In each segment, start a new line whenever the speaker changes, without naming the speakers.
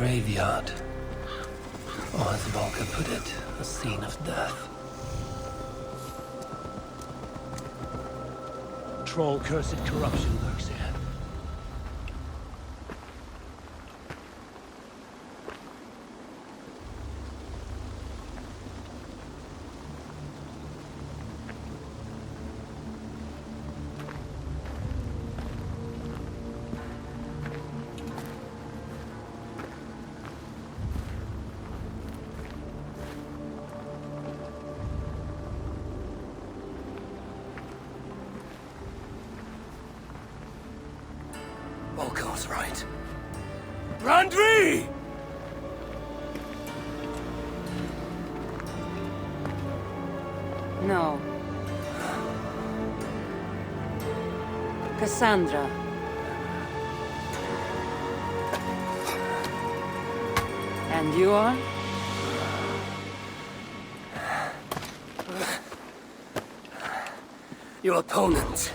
graveyard. Or as Volker put it, a scene of death. Troll-cursed corruption lurks here. Volker's right. Randvi!
No. Kassandra. And you are?
Your opponent.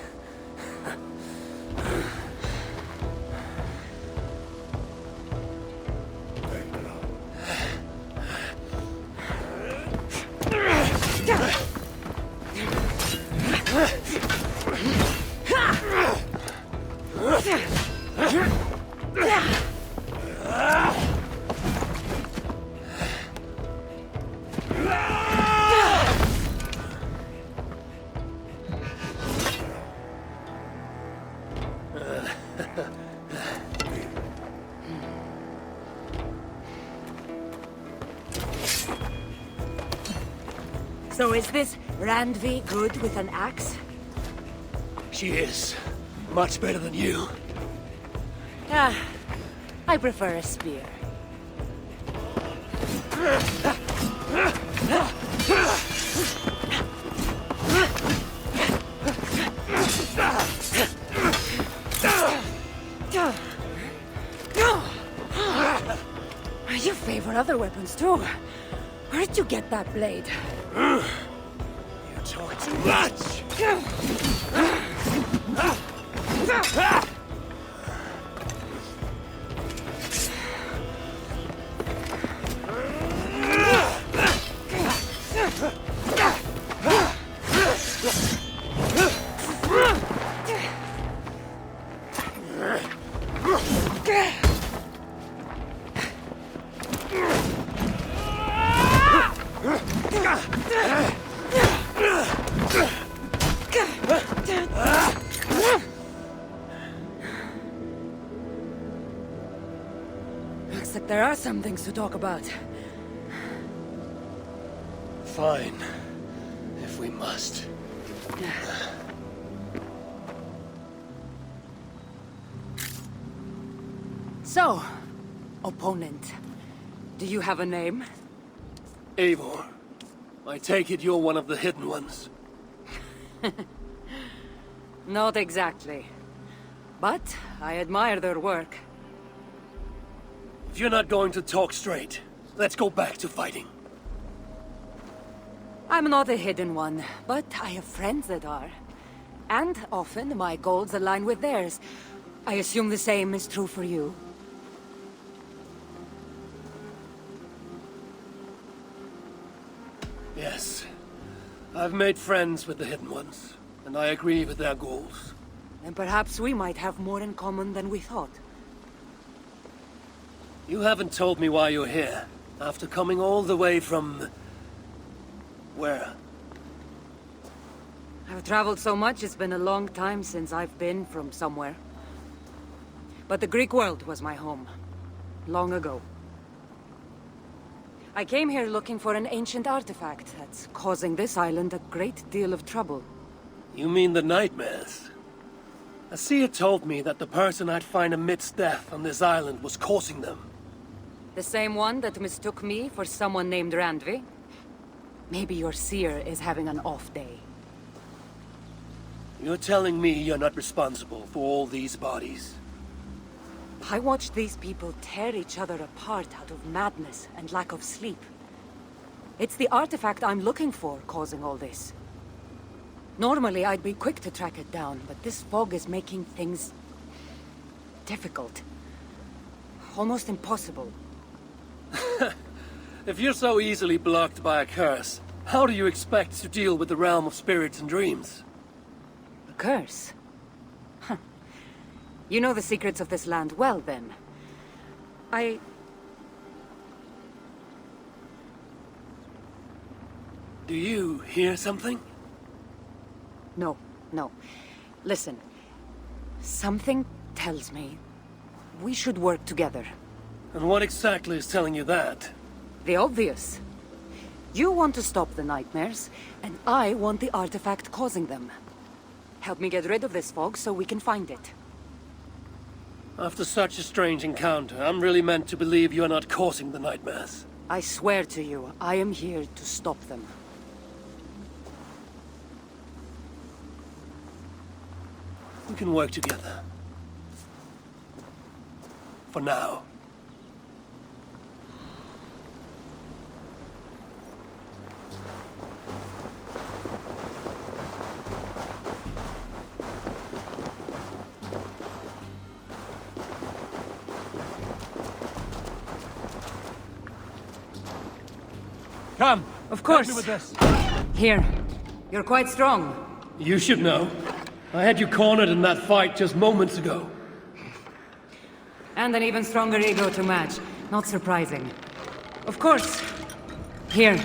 So is this Randvi good with an axe?
She is. Much better than you.
Ah, I prefer a spear. You favor other weapons too. Where did you get that blade?
You talk too much!
Looks like there are some things to talk about.
Fine. If we must.
So, opponent, do you have a name?
Eivor. I take it you're one of the hidden ones.
Not exactly. But I admire their work.
If you're not going to talk straight, let's go back to fighting.
I'm not a hidden one, but I have friends that are. And often my goals align with theirs. I assume the same is true for you.
Yes. I've made friends with the hidden ones, and I agree with their goals.
And perhaps we might have more in common than we thought.
You haven't told me why you're here, after coming all the way from... where?
I've traveled so much, it's been a long time since I've been from somewhere. But the Greek world was my home. Long ago. I came here looking for an ancient artifact that's causing this island a great deal of trouble.
You mean the nightmares? A seer told me that the person I'd find amidst death on this island was causing them.
The same one that mistook me for someone named Randvi? Maybe your seer is having an off day.
You're telling me you're not responsible for all these bodies?
I watched these people tear each other apart out of madness and lack of sleep. It's the artifact I'm looking for causing all this. Normally I'd be quick to track it down, but this fog is making things... difficult. Almost impossible.
If you're so easily blocked by a curse, how do you expect to deal with the realm of spirits and dreams?
A curse? Huh. You know the secrets of this land well, then.
Do you hear something?
No, no. Listen. Something tells me we should work together.
And what exactly is telling you that?
The obvious. You want to stop the nightmares, and I want the artifact causing them. Help me get rid of this fog so we can find it.
After such a strange encounter, I'm really meant to believe you are not causing the nightmares.
I swear to you, I am here to stop them.
We can work together. For now. Come!
Of course.
Help me with this.
Here. You're quite strong.
You should know. I had you cornered in that fight just moments ago.
And an even stronger ego to match. Not surprising. Of course. Here.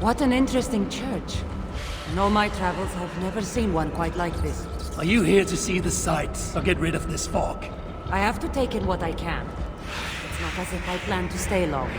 What an interesting church. In all my travels, I've never seen one quite like this.
Are you here to see the sights, or get rid of this fog?
I have to take in what I can. It's not as if I plan to stay long.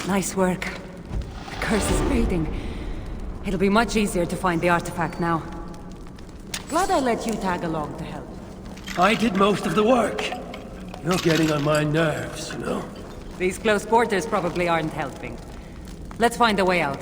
Nice work. The curse is fading. It'll be much easier to find the artifact now. Glad I let you tag along to help.
I did most of the work. You're getting on my nerves, you know?
These close quarters probably aren't helping. Let's find a way out.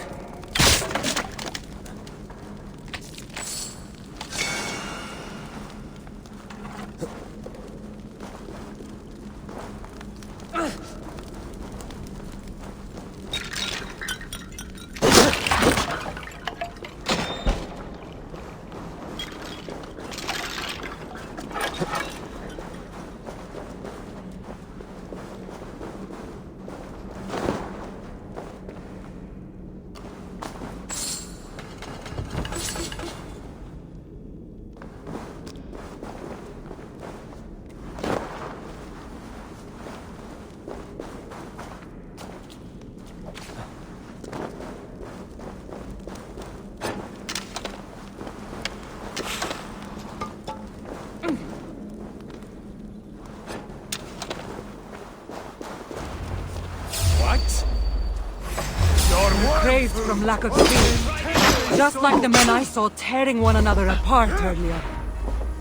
dazed from lack of sleep. Just like the men I saw tearing one another apart earlier.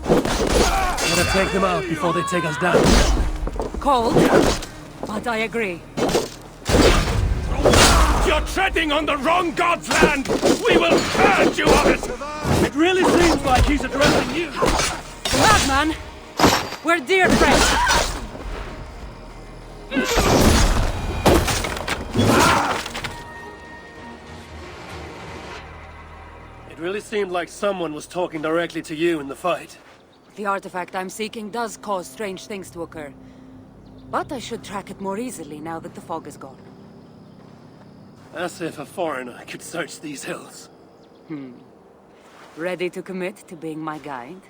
Better take them out before they take us down.
Cold, but I agree.
You're treading on the wrong god's land! We will purge you of it! It really seems like he's addressing you!
Madman! We're dear friends!
It really seemed like someone was talking directly to you in the fight.
The artifact I'm seeking does cause strange things to occur. But I should track it more easily now that the fog is gone.
As if a foreigner could search these hills.
Ready to commit to being my guide?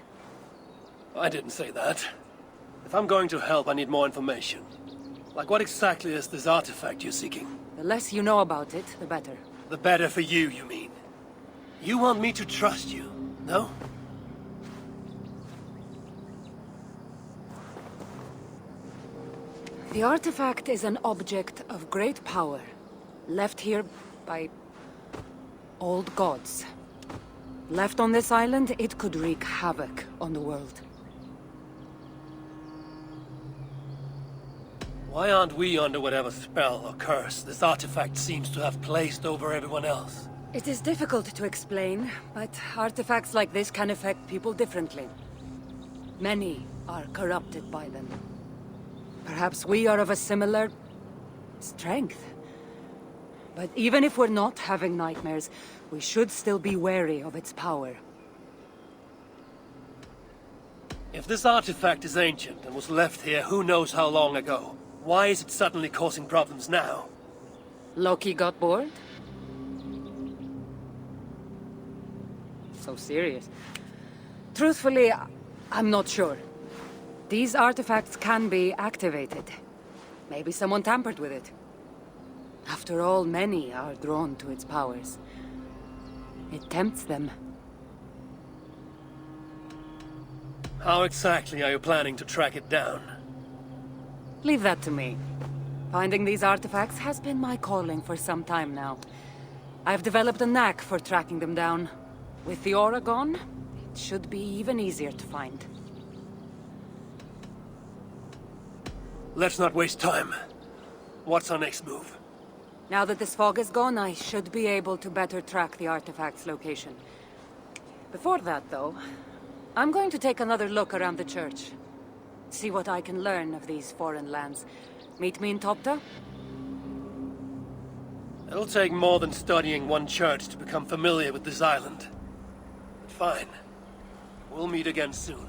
I didn't say that. If I'm going to help, I need more information. Like what exactly is this artifact you're seeking?
The less you know about it, the better.
The better for you, you mean? You want me to trust you, no?
The artifact is an object of great power, left here by old gods. Left on this island, it could wreak havoc on the world.
Why aren't we under whatever spell or curse this artifact seems to have placed over everyone else?
It is difficult to explain, but artifacts like this can affect people differently. Many are corrupted by them. Perhaps we are of a similar strength. But even if we're not having nightmares, we should still be wary of its power.
If this artifact is ancient and was left here who knows how long ago, why is it suddenly causing problems now?
Loki got bored? So serious. Truthfully, I'm not sure. These artifacts can be activated. Maybe someone tampered with it. After all, many are drawn to its powers. It tempts them.
How exactly are you planning to track it down?
Leave that to me. Finding these artifacts has been my calling for some time now. I've developed a knack for tracking them down. With the aura gone, it should be even easier to find.
Let's not waste time. What's our next move?
Now that this fog is gone, I should be able to better track the artifact's location. Before that, though, I'm going to take another look around the church. See what I can learn of these foreign lands. Meet me in Topta?
It'll take more than studying one church to become familiar with this island. But fine. We'll meet again soon.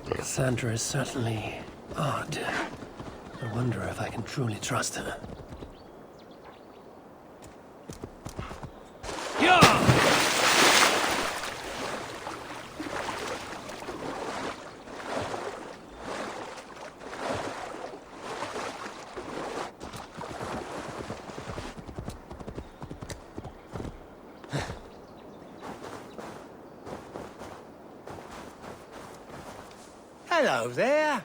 Kassandra is certainly odd. I wonder if I can truly trust her.
Hello there.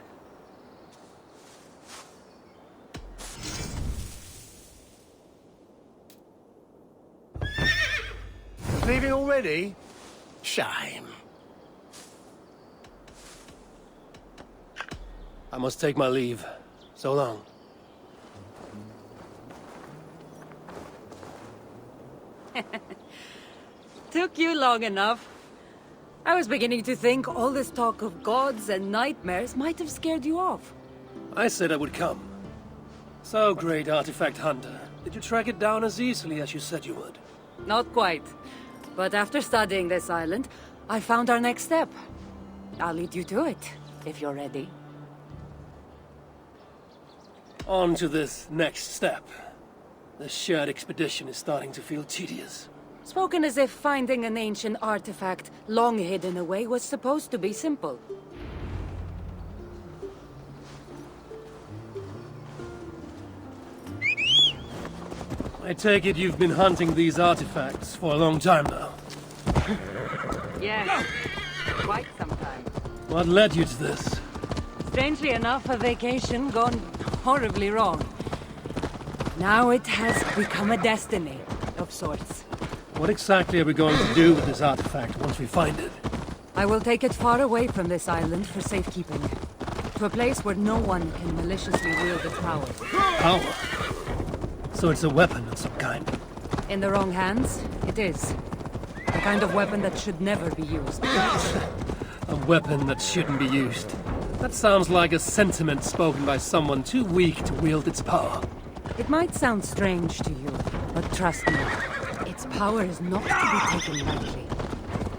Leaving already? Shame.
I must take my leave. So long.
Took you long enough. I was beginning to think all this talk of gods and nightmares might have scared you off.
I said I would come. So, great artifact hunter, did you track it down as easily as you said you would?
Not quite. But after studying this island, I found our next step. I'll lead you to it, if you're ready.
On to this next step. This shared expedition is starting to feel tedious.
Spoken as if finding an ancient artifact long hidden away was supposed to be simple.
I take it you've been hunting these artifacts for a long time now.
Yes, quite some time.
What led you to this?
Strangely enough, a vacation gone horribly wrong. Now it has become a destiny, of sorts.
What exactly are we going to do with this artifact once we find it?
I will take it far away from this island for safekeeping. To a place where no one can maliciously wield its power.
Power? So it's a weapon of some kind.
In the wrong hands, it is. The kind of weapon that should never be used.
A weapon that shouldn't be used. That sounds like a sentiment spoken by someone too weak to wield its power.
It might sound strange to you, but trust me, its power is not to be taken lightly.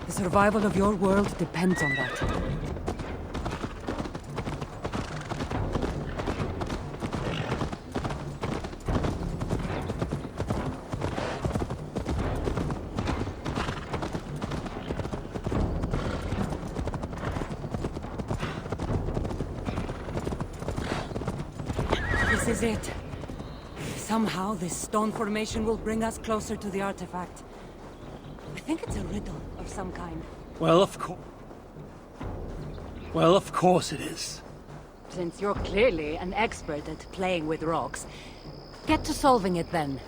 The survival of your world depends on that. This is it. Somehow, this stone formation will bring us closer to the artifact. I think it's a riddle of some kind.
Well, of course. Well, of course it is.
Since you're clearly an expert at playing with rocks, get to solving it then.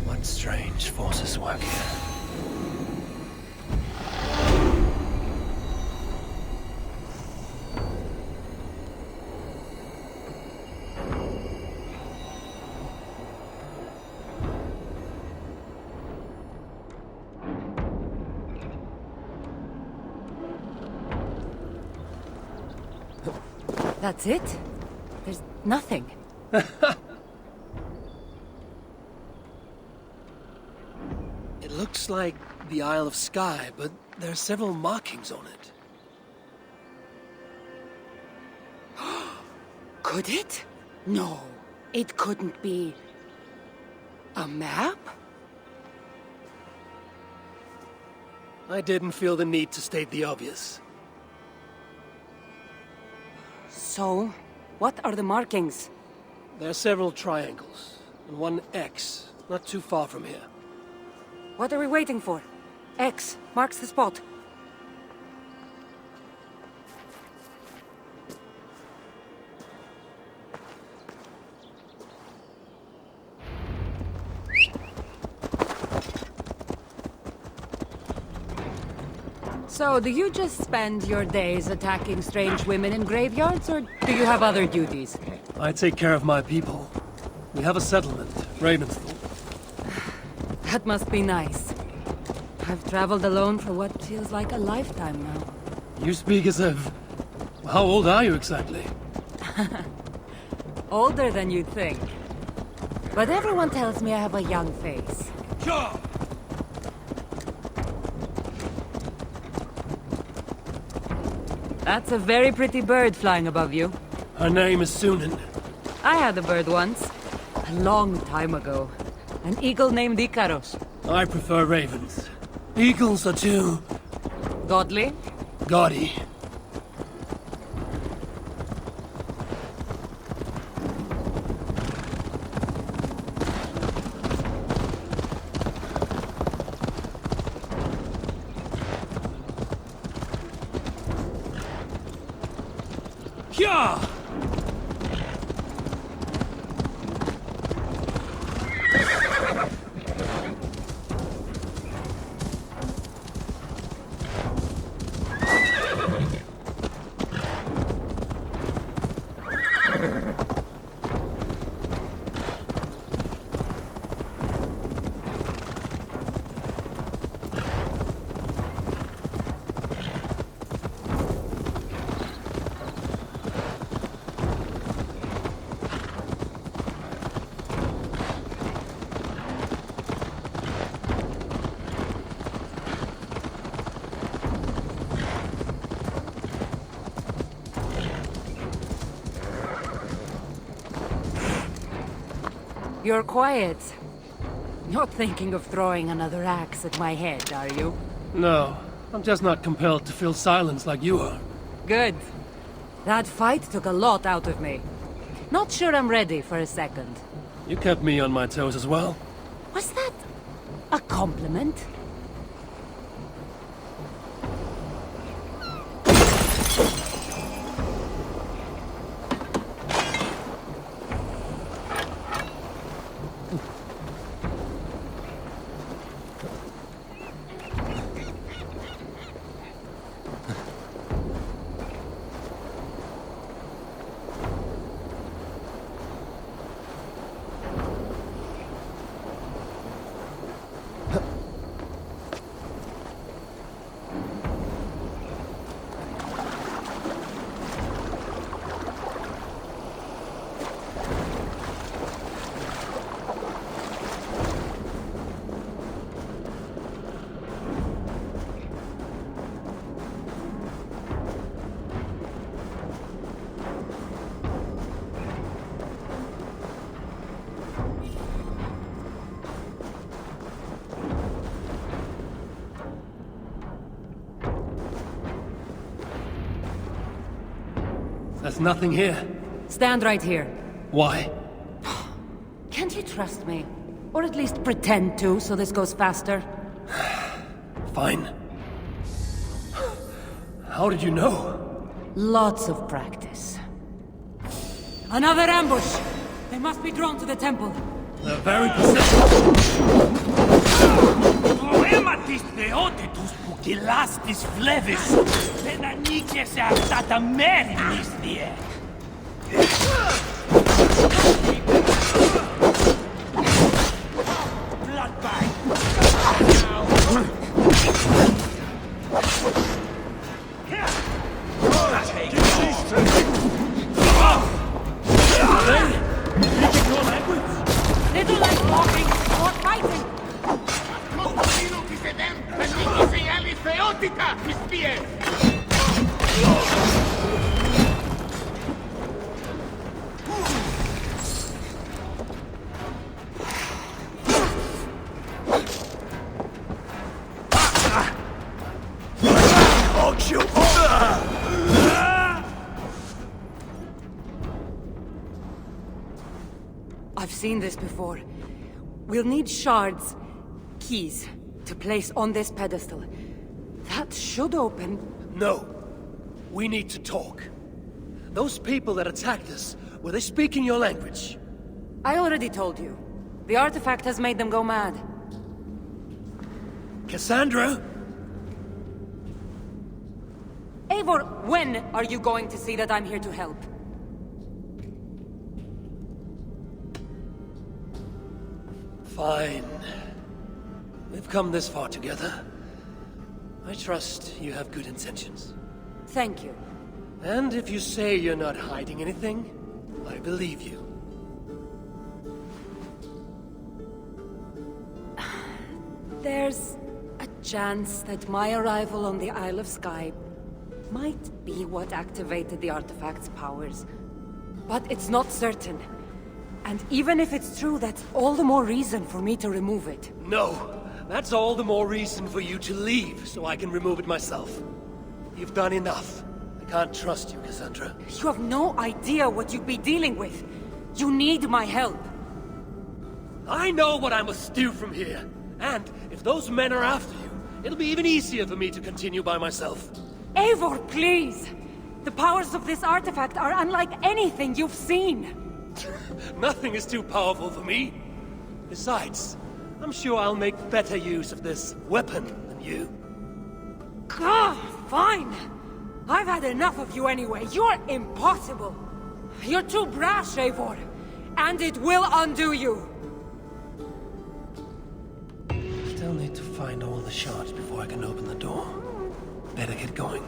What strange forces work here?
That's it? There's nothing.
It looks like the Isle of Skye, but there are several markings on it.
Could it? No, it couldn't be. A map?
I didn't feel the need to state the obvious.
So, what are the markings?
There are several triangles, and one X, not too far from here.
What are we waiting for? X marks the spot. So, do you just spend your days attacking strange women in graveyards, or do you have other duties?
I take care of my people. We have a settlement, Ravensthorpe.
That must be nice. I've traveled alone for what feels like a lifetime now.
You speak as if... How old are you exactly?
Older than you'd think. But everyone tells me I have a young face.
Sure.
That's a very pretty bird flying above you.
Her name is Sunan.
I had a bird once. A long time ago. An eagle named Ikaros.
I prefer ravens. Eagles are too...
Godly?
gaudy. Yeah!
You're quiet. Not thinking of throwing another axe at my head, are you?
No, I'm just not compelled to fill silence like you are.
Good. That fight took a lot out of me. Not sure I'm ready for a second.
You kept me on my toes as well.
Was that a compliment?
There's nothing here.
Stand right here.
Why?
Can't you trust me? Or at least pretend to, so this goes faster?
Fine. How did you know?
Lots of practice. Another ambush! They must be drawn to the temple.
They're very persistent.
Poematis theotitus pugilastis flevis, penanices artata merinis die.
They don't like walking or fighting! I've seen this before. We'll need shards, keys, to place on this pedestal. That should open...
No. We need to talk. Those people that attacked us, were they speaking your language?
I already told you. The artifact has made them go mad.
Kassandra?
Eivor, when are you going to see that I'm here to help?
Fine. We've come this far together. I trust you have good intentions.
Thank you.
And if you say you're not hiding anything, I believe you.
There's a chance that my arrival on the Isle of Skye might be what activated the artifact's powers. But it's not certain. And even if it's true, that's all the more reason for me to remove it.
No! That's all the more reason for you to leave, so I can remove it myself. You've done enough. I can't trust you, Kassandra.
You have no idea what you'd be dealing with. You need my help.
I know what I must do from here. And if those men are after you, it'll be even easier for me to continue by myself.
Eivor, please! The powers of this artifact are unlike anything you've seen.
Nothing is too powerful for me. Besides, I'm sure I'll make better use of this weapon than you.
Ah, fine! I've had enough of you anyway. You're impossible. You're too brash, Eivor. And it will undo you.
Still need to find all the shards before I can open the door. Better get going.